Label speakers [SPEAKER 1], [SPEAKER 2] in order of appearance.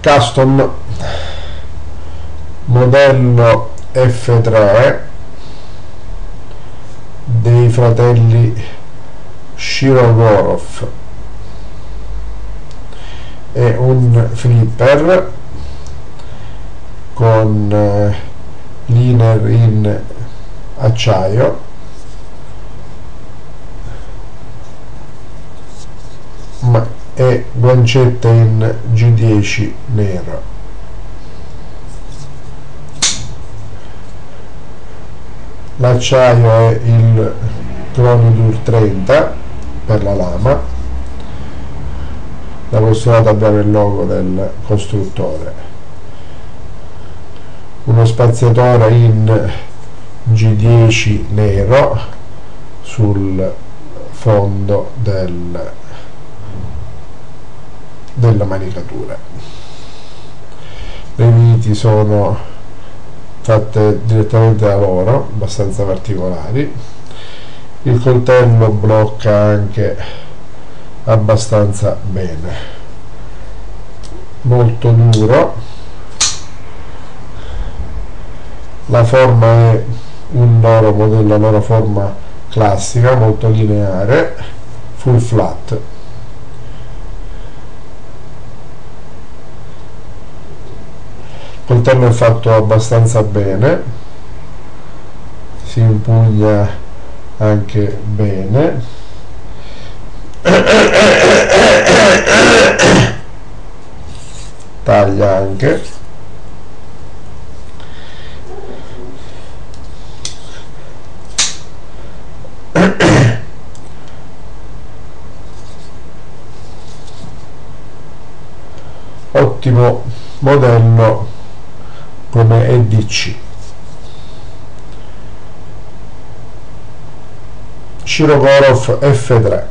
[SPEAKER 1] custom modello F3 dei fratelli Shirogorov. È un flipper con liner in acciaio, e guancette in G10 nero. L'acciaio è il Chronidur 30 per la lama. Da questo lato abbiamo il logo del costruttore. Uno spaziatore in G10 nero sul fondo della manicatura. Le viti sono fatte direttamente da loro, abbastanza particolari. Il coltello blocca anche abbastanza bene, molto duro. La forma è un loro modello, loro forma classica, molto lineare, full flat. Il coltello è fatto abbastanza bene, si impugna anche bene, taglia anche. Ottimo modello come EDC. Shirogorov F3.